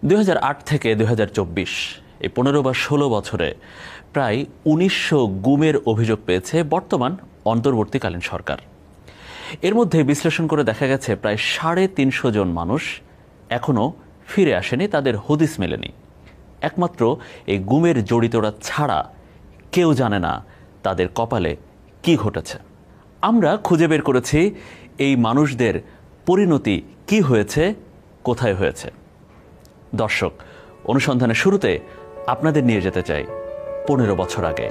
2008 থেকে 2024 এই 15 বা 16 বছরে প্রায় 1900 গুমের অভিযোগ পেয়েছে বর্তমান অন্তর্বর্তীকালীন সরকার। এর মধ্যে বিশ্লেষণ করে দেখা গেছে প্রায় 350 জন মানুষ এখনও ফিরে আসেনি, তাদের হদিস মেলেনি। একমাত্র এই গুমের জড়িতরা ছাড়া কেউ জানে না তাদের কপালে কি ঘটেছে। আমরা খুঁজে বের করেছি এই মানুষদের পরিণতি কি হয়েছে, কোথায় হয়েছে। দর্শক, অনুসন্ধানের শুরুতে আপনাদের নিয়ে যেতে চাই 15 বছর আগে।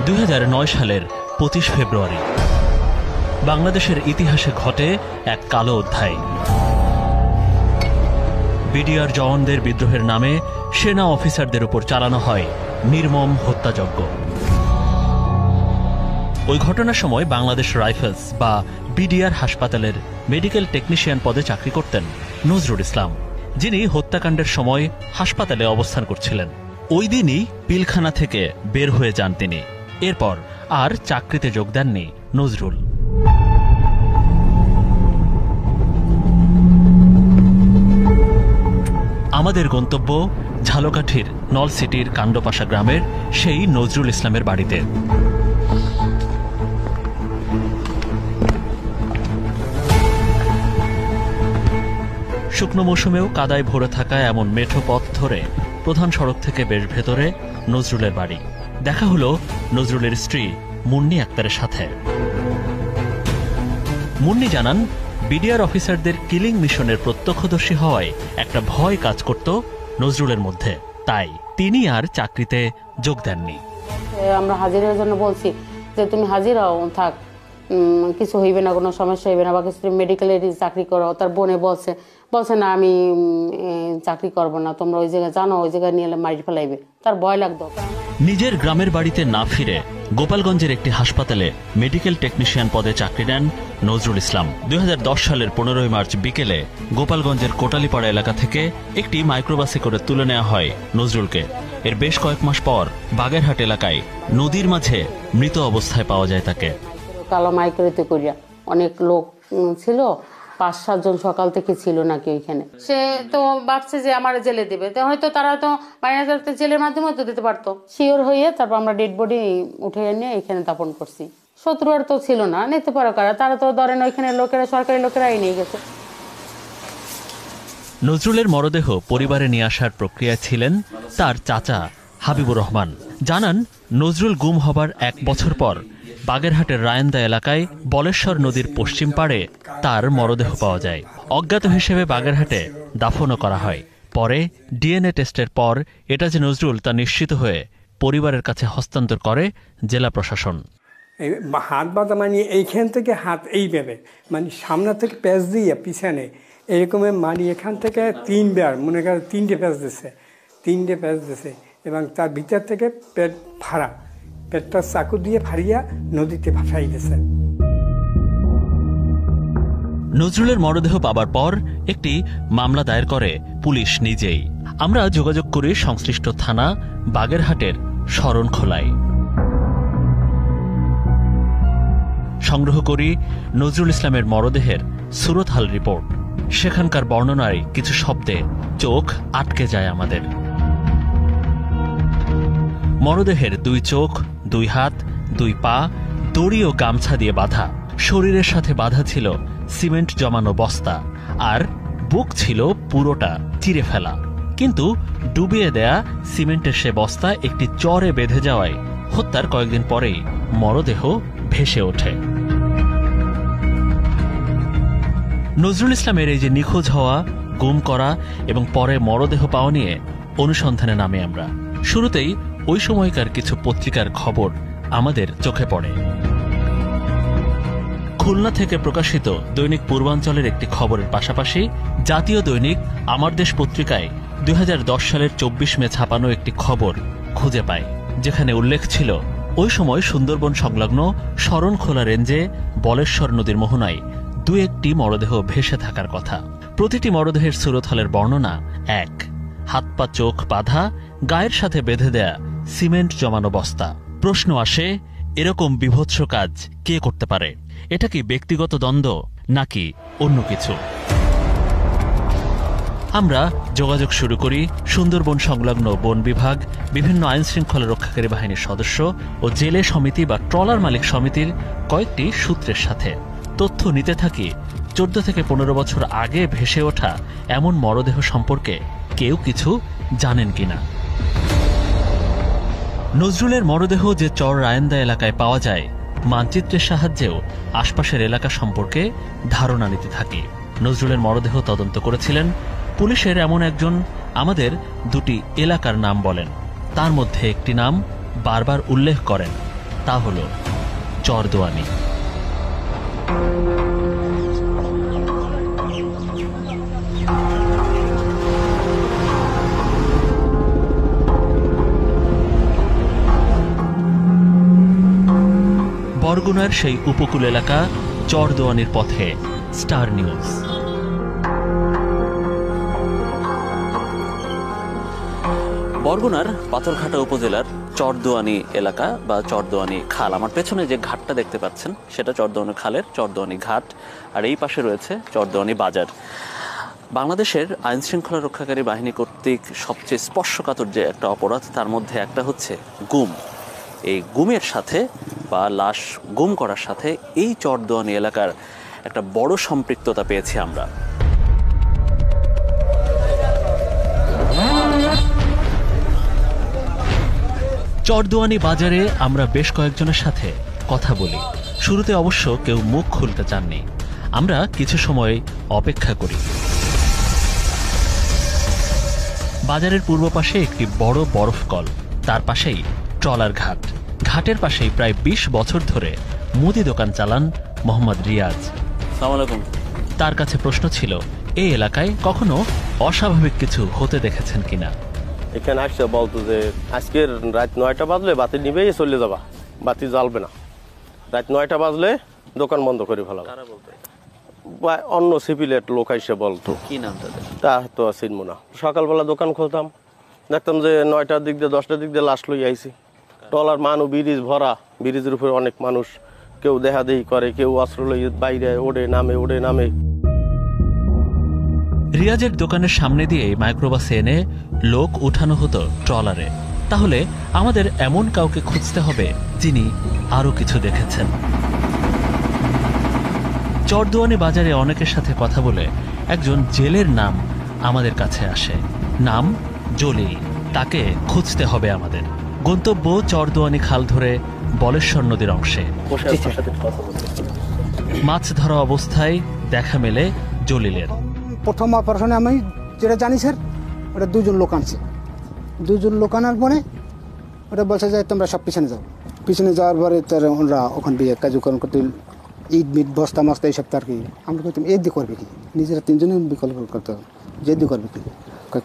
2009 সালের 25 ফেব্রুয়ারি বাংলাদেশের ইতিহাসে ঘটে এক কালো অধ্যায়। বিডিআর জওয়ানদের বিদ্রোহের নামে সেনা অফিসারদের উপর চালানো হয় নির্মম হত্যাযজ্ঞ। ওই ঘটনার সময় বাংলাদেশ রাইফেলস বা বিডিআর হাসপাতালের মেডিকেল টেকনিশিয়ান পদে চাকরি করতেন নজরুল ইসলাম, যিনি হত্যাকাণ্ডের সময় হাসপাতালে অবস্থান করছিলেন। ওই দিনই পিলখানা থেকে বের হয়ে যান তিনি। এরপর আর চাকরিতে যোগ দেননি নজরুল। আমাদের গন্তব্য ঝালকাঠির নলসিটির কাণ্ডপাশা গ্রামের সেই নজরুল ইসলামের বাড়িতে। শুকনো মৌসুমেও কাদায় ভরে থাকা এমন মেঠো পথ ধরে প্রধান সড়ক থেকে বেশ ভেতরে নজরুলের বাড়ি। দেখা হলো নজরুলের স্ত্রী মুন্নি আক্তারের সাথে। মুন্নি জানান, বিডিআর অফিসারদের কিলিং মিশনের প্রত্যক্ষদর্শী হওয়ায় একটা ভয় কাজ করত নজরুলের মধ্যে, তাই তিনি আর চাকরিতে যোগ দেননি। আমরা হাজিরার জন্য বলছি যে তুমি হাজিরাও থাক, কিছু হইবে না, কোনো সমস্যা হইবে না, বা কিছু মেডিকেলে চাকরি করো। তার বোনে বলছে না আমি চাকরি করবো না, তোমরা ওই জায়গায় জানো, ওই জায়গায় নিয়ে মারি ফেলাইবে। তার ভয় লাগতো। নিজের গ্রামের বাড়িতে না ফিরে গোপালগঞ্জের একটি হাসপাতালে মেডিকেল টেকনিশিয়ান পদে চাকরি নেন নজরুল ইসলাম। 2010 সালের 15 মার্চ বিকেলে গোপালগঞ্জের কোটালীপাড়া এলাকা থেকে একটি মাইক্রোবাসে করে তুলে নেওয়া হয় নজরুলকে। এর বেশ কয়েক মাস পর বাগেরহাট এলাকায় নদীর মাঝে মৃত অবস্থায় পাওয়া যায় তাকে। কালো মাইক্রোতে করিয়া অনেক লোক ছিল, 5-7 জন সকাল থেকে ছিল নাকি ওইখানে। সে তো ভাবছে যে আমার জেলে দেবে, তো হয়তো তারা তো জেলের মাধ্যমে তো দিতে পারতো। শিওর হয়ে তারপর আমরা ডেড বডি উঠে নিয়ে এখানে দাপন করছি। শত্রু আর তো ছিল না, নিতে পারো কারা, তারা তো ধরেন ওইখানে লোকেরা, সরকারি লোকেরাই নিয়ে গেছে। নজরুলের মরদেহ পরিবারে নিয়ে আসার প্রক্রিয়ায় ছিলেন তার চাচা হাবিবুর রহমান। জানান, নজরুল গুম হবার 1 বছর পর বাগেরহাটের রায়েন্দা এলাকায় বলেশ্বর নদীর পশ্চিম পাড়ে তার মরদেহ পাওয়া যায়। অজ্ঞাত হিসেবে বাগেরহাটে দাফনও করা হয়। পরে ডিএনএ টেস্টের পর এটা যে নজরুল তা নিশ্চিত হয়ে পরিবারের কাছে হস্তান্তর করে জেলা প্রশাসন। হাত বাঁধা মানে এইখান থেকে হাত এইভাবে, মানে সামনে থেকে প্যাঁচ দিয়ে পিছনে এরকম, মানে এখান থেকে 3 বার মনে করেন 3টে প্যাঁচ দিছে এবং তার ভিতর থেকে পেট ফাড়া, পেটটা চাকু দিয়ে ফাড়িয়া নদীতে ভাসাই দিয়েছে। নজরুলের মরদেহ পাবার পর একটি মামলা দায়ের করে পুলিশ নিজেই। আমরা যোগাযোগ করি সংশ্লিষ্ট থানা বাগেরহাটের শরণখোলায়। সংগ্রহ করি নজরুল ইসলামের মরদেহের সুরতহাল রিপোর্ট। সেখানকার বর্ণনায় কিছু শব্দে চোখ আটকে যায় আমাদের। মরদেহের 2 চোখ, 2 হাত, 2 পা দড়ি ও গামছা দিয়ে বাঁধা। শরীরের সাথে বাঁধা ছিল সিমেন্ট জমানো বস্তা, আর বুক ছিল পুরোটা চিরে ফেলা। কিন্তু ডুবিয়ে দেয়া সিমেন্টের সে বস্তা একটি চরে বেঁধে যাওয়ায় হত্যার কয়েকদিন পরেই মরদেহ ভেসে ওঠে। নজরুল ইসলামের এই যে নিখোঁজ হওয়া, গুম করা এবং পরে মরদেহ পাওয়া নিয়ে অনুসন্ধানে নামে আমরা। শুরুতেই ওই সময়কার কিছু পত্রিকার খবর আমাদের চোখে পড়ে। খুলনা থেকে প্রকাশিত দৈনিক পূর্বাঞ্চলের একটি খবরের পাশাপাশি জাতীয় দৈনিক আমার দেশ পত্রিকায় 2010 সালের 24 মে ছাপানো একটি খবর খুঁজে পায়, যেখানে উল্লেখ ছিল ওই সময় সুন্দরবন সংলগ্ন শরণখোলা রেঞ্জে বলেশ্বর নদীর মোহনায় 2-1টি মরদেহ ভেসে থাকার কথা। প্রতিটি মরদেহের সুরতহালের বর্ণনা এক: হাত পা চোখ বাঁধা, গায়ের সাথে বেঁধে দেয়া সিমেন্ট জমানো বস্তা। প্রশ্ন আসে, এরকম বীভৎস কাজ কে করতে পারে? এটা কি ব্যক্তিগত দ্বন্দ্ব নাকি অন্য কিছু? আমরা যোগাযোগ শুরু করি সুন্দরবন সংলগ্ন বন বিভাগ, বিভিন্ন আইন শৃঙ্খলা রক্ষাকারী বাহিনীর সদস্য ও জেলে সমিতি বা ট্রলার মালিক সমিতির কয়েকটি সূত্রের সাথে। তথ্য নিতে থাকি 14 থেকে 15 বছর আগে ভেসে ওঠা এমন মরদেহ সম্পর্কে কেউ কিছু জানেন কিনা। নজরুলের মরদেহ যে চর রায়েন্দা এলাকায় পাওয়া যায়, মানচিত্রের সাহায্যেও আশপাশের এলাকা সম্পর্কে ধারণা নিতে থাকি। নজরুলের মরদেহ তদন্ত করেছিলেন পুলিশের এমন একজন। আমাদের দুটি এলাকার নাম বলেন, তার মধ্যে একটি নাম বারবার উল্লেখ করেন, তা হল চরদোয়ানি। বরগুনার সেই উপকূল এলাকা চরদোয়ানির পথে স্টার নিউজ। বরগুনার পাথরঘাটা উপজেলার চরদোয়ানি এলাকা বা চরদোয়ানি খাল। আমার পেছনে যে ঘাটটা দেখতে পাচ্ছেন সেটা চরদোয়ানি খালের চরদোয়ানি ঘাট, আর এই পাশে রয়েছে চরদোয়ানি বাজার। বাংলাদেশের আইন শৃঙ্খলা রক্ষাকারী বাহিনী কর্তৃক সবচেয়ে স্পর্শকাতর যে একটা অপরাধ, তার মধ্যে একটা হচ্ছে গুম। এই গুমের সাথে বা লাশ গুম করার সাথে এই চরদোয়ানি এলাকার একটা বড় সম্পৃক্ততা পেয়েছি আমরা। চরদোয়ানি বাজারে আমরা বেশ কয়েকজনের সাথে কথা বলি। শুরুতে অবশ্য কেউ মুখ খুলতে চাননি। আমরা কিছু সময় অপেক্ষা করি। বাজারের পূর্ব পাশে একটি বড় বরফ কল, তার পাশেই ট্রলার ঘাট। ঘাটের পাশেই প্রায় 20 বছর ধরে মুদি দোকান চালান মোহাম্মদ রিয়াজ। আসসালামু আলাইকুম। তার কাছে প্রশ্ন ছিল, এই এলাকায় কখনো অস্বাভাবিক কিছু হতে দেখেছেন কিনা। এখানে আসছে বলতো যে আজকের রাত 9টা বাজলে বাতি নিবেই চলে যাবা, বাতি জ্বালবে না। রাত 9টা বাজলে দোকান বন্ধ করে ফেলা। অন্য সিভিলের লোক এসে বলতো। কি নাম তাদের? তা তো চিনবো না। সকালবেলা দোকান খুলতাম, দেখতাম যে 9টার দিক দিয়ে 10টার দিক দিয়ে লাশ লই আইছি। টলার মানুষ ব্রিজ ভরা, ব্রিজের উপরে অনেক মানুষ, কেউ দেহাদেহি করে, কেউ অস্ত্র লই বাইরে ওড়ে নামে। রিয়াজের দোকানের সামনে দিয়ে মাইক্রোবাসে এনে লোক উঠানো হতো ট্রলারে। তাহলে আমাদের এমন কাউকে খুঁজতে হবে যিনি আরো কিছু দেখেছেন। চরদোয়ানি বাজারে অনেকের সাথে কথা বলে একজন জেলের নাম আমাদের কাছে আসে। নাম জলিল। তাকে খুঁজতে হবে আমাদের। গন্তব্য চরদোয়ানি খাল ধরে বলেশ্বর নদীর অংশে। মাছ ধরা অবস্থায় দেখা মেলে জলিলের। প্রথম অপারেশনে আমি যেটা জানি স্যার, ওটা 2 জন লোক আনছে। 2 জন লোক আনার পরে ওটা বলছে যে তোমরা সব পিছনে যাও। পিছনে যাওয়ার পরে তারা ওরা ওখান দিয়ে কার্যক্রম করতে ইট মিট বস্তা মস্তা এইসব তার কি আমরা করতাম। এই দিয়ে করবে কি, নিজেরা 3 জনে বিকল্প করতে হবে, যে দিয়ে করবে কি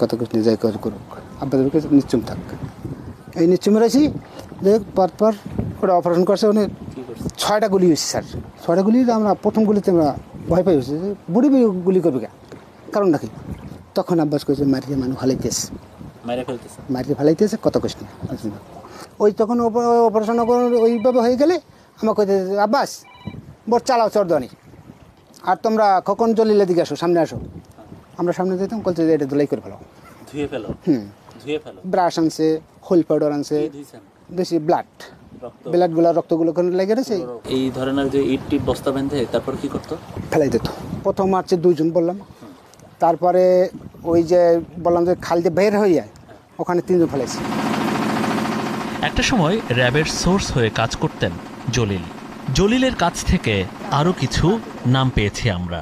কত কিছু নিজেই কাজ করুক, আপনাদের কাছে নিশ্চুম থাক। এই নিশ্চুমে রয়েছি দেখ পর ওটা অপারেশন করছে। মানে 6টা গুলি হয়েছে স্যার। 6টা গুলি আমরা প্রথম গুলিতে আমরা ভয় পাই হয়েছে যে বুড়ি গুলি করবে কে, কারণ নাকি তখন আব্বাস করেছে মারিয়ে মানুষ মারিয়ে ফেলাইতেছে কত কষ্ট। ওই তখন অপারেশন ওইভাবে হয়ে গেলে আমাকে আব্বাস বট চালাও চরদোয়ানি, আর তোমরা খোকন জলিলের দিকে আসো, সামনে আসো। আমরা সামনে যেতাম, বলছে যে এটা ধুলাই করে ফেলো, ধুয়ে ফেলো। ব্রাশ আনছে, হোল পাউডার আনছে, বেশি ব্লাডগুলো রক্তগুলো লেগে গেছে। এই ধরনের যে ইট টিট বস্তা বেঁধে তারপর কি করতো? ফেলাই দিত। প্রথম মারছে 2 জন বললাম, তারপরে ওই যে বললাম যে খাল দিয়ে বের হয়ে যায়, ওখানে 3 জন ফেলাইছে। একটা সময় র্যাবের সোর্স হয়ে কাজ করতেন জলিল। জলিলের কাছ থেকে আরো কিছু নাম পেয়েছি আমরা।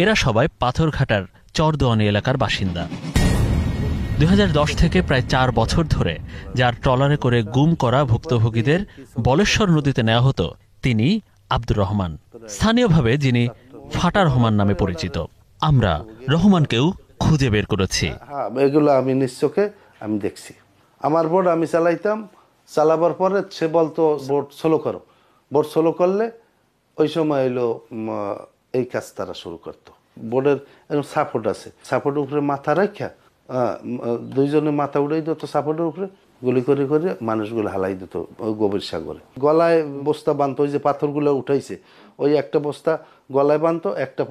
এরা সবাই পাথরঘাটার চরদোয়ানি এলাকার বাসিন্দা। 2010 থেকে প্রায় 4 বছর ধরে যার ট্রলারে করে গুম করা ভুক্তভোগীদের বলেশ্বর নদীতে নেওয়া হতো, তিনি আব্দুর রহমান, স্থানীয়ভাবে যিনি ফাটা রহমান নামে পরিচিত। আমরা রহমানকেও খুঁজে বের করেছি। এগুলো আমি নিশ্চয়কে আমি দেখছি। আমার বোট আমি চালাইতাম, চালাবার পরে সে বলতো বোট স্লো করো। বোট স্লো করলে ওই সময় এলো এই কাজ তারা শুরু করতো। বোর্ডের এরকম সাপোর্ট আছে, সাপোর্টের উপরে মাথা রাখা 2 জনে মাথা উড়াই দিত সাপোর্টের উপরে, গুলি করে করে মানুষগুলো হালাই দিত ওই গভীর সাগরে। গলায় বস্তা বাঁধতো, ওই যে পাথরগুলো উঠাইছে ওই একটা বস্তা গলায় বাঁধতো, একটা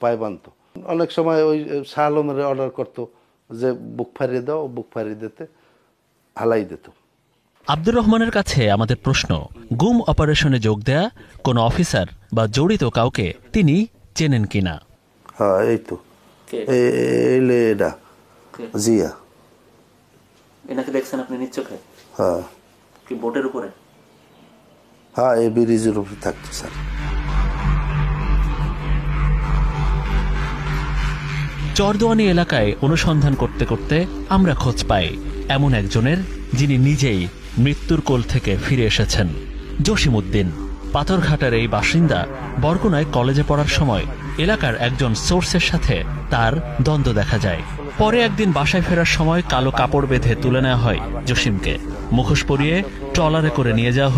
পায়ে বাঁধতো। অনেক সময় ওই শাহ আলমের অর্ডার করতো যে বুক ফাড়িয়ে দাও, বুক ফাড়িয়ে দিতে হালাই দিত। আব্দুর রহমানের কাছে আমাদের প্রশ্ন, গুম অপারেশনে যোগ দেয়া কোন অফিসার বা জড়িত কাউকে তিনি চেনেন কিনা। হ্যাঁ এই তো এটা জিয়া। এনাকে দেখছেন আপনি নিজ চোখে? হ্যাঁ। কি বোটের উপরে? হ্যাঁ, এই ব্রিজের উপরে থাকতো স্যার। চরদোয়ানি এলাকায় অনুসন্ধান করতে করতে আমরা খোঁজ পাই এমন একজনের, যিনি নিজেই মৃত্যুর কোল থেকে ফিরে এসেছেন। জসিমউদ্দিন পাথরঘাটার এই বাসিন্দা বরগুনায় কলেজে পড়ার সময় এলাকার একজন সোর্সের সাথে তার দ্বন্দ্ব দেখা যায়। পরে একদিন বাসায় ফেরার সময় কালো কাপড় বেঁধে তুলে নেওয়া হয় জসিমকে। মুখোশ পরিয়ে ট্রলারে করে নিয়ে যাওয়া